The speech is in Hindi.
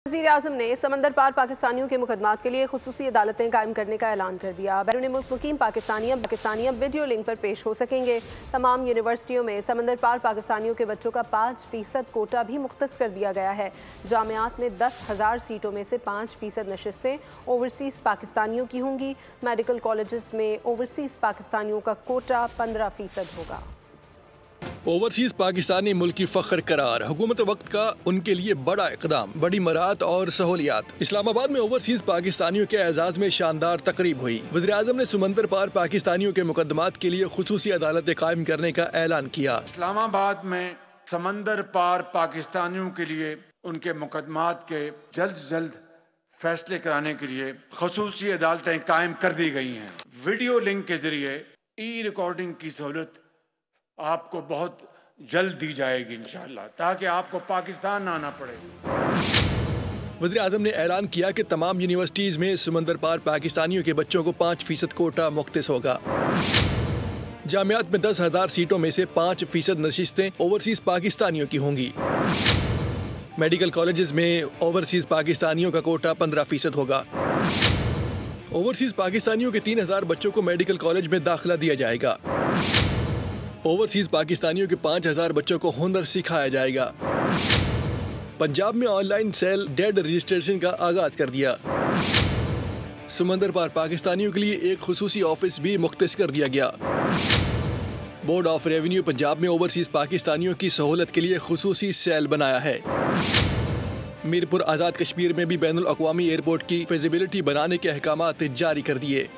वज़ीर-ए-आज़म ने समंदर पार पाकिस्तानियों के मुकदमात के लिए खुसूसी अदालतें कायम करने का ऐलान कर दिया। बैरून मुल्क मुकीम पाकिस्तानी वीडियो लिंक पर पेश हो सकेंगे। तमाम यूनिवर्सिटियों में समंदर पार पाकिस्तानियों के बच्चों का 5% कोटा भी मुख्तस कर दिया गया है। जामियात में 10,000 सीटों में से 5% नशिस्तें ओवरसीज़ पाकिस्तानियों की होंगी। मेडिकल कॉलेजेस में ओवरसीज़ पाकिस्तानियों का कोटा 15% होगा। ओवरसीज पाकिस्तानी मुल्क की फ़ख्र करार, हुकूमत वक्त का उनके लिए बड़ा इक़दाम, बड़ी मराहत और सहूलियात। इस्लामाबाद में ओवरसीज पाकिस्तानियों के एजाज़ में शानदार तकरीब हुई। वज़ीर-ए-आज़म ने समंदर पार पाकिस्तानियों के मुकदमात के लिए खुसूसी अदालतें कायम करने का ऐलान किया। इस्लामाबाद में समंदर पार पाकिस्तानियों के लिए उनके मुकदमात के जल्द से जल्द फैसले कराने के लिए खुसूसी अदालतें कायम कर दी गई हैं। वीडियो लिंक के जरिए ई रिकॉर्डिंग की सहूलत आपको बहुत जल्द दी जाएगी इंशाअल्लाह, ताकि आपको पाकिस्तान ना आना पड़े। वज़ीर-ए-आज़म ने ऐलान किया कि तमाम यूनिवर्सिटीज़ में समंदर पार पाकिस्तानियों के बच्चों को 5% कोटा मुख्तस होगा। जामियात में 10,000 सीटों में से 5% नशिस्तें ओवरसीज़ पाकिस्तानियों की होंगी। मेडिकल कॉलेजेस में ओवरसीज़ पाकिस्तानियों का कोटा 15% होगा। ओवरसीज़ पाकिस्तानियों के 3,000 बच्चों को मेडिकल कॉलेज में दाखिला दिया जाएगा। ओवरसीज पाकिस्तानियों के 5,000 बच्चों को हुनर सिखाया जाएगा। पंजाब में ऑनलाइन सेल डेड रजिस्ट्रेशन का आगाज कर दिया। समंदर पार पाकिस्तानियों के लिए एक खुसूसी ऑफिस भी मुख्तस कर दिया गया। बोर्ड ऑफ रेवेन्यू पंजाब में ओवरसीज पाकिस्तानियों की सहूलत के लिए खुसूसी सेल बनाया है। मीरपुर आज़ाद कश्मीर में भी बैनुल अक़वामी एयरपोर्ट की फिजिबिलिटी बनाने के अहकामात जारी कर दिए।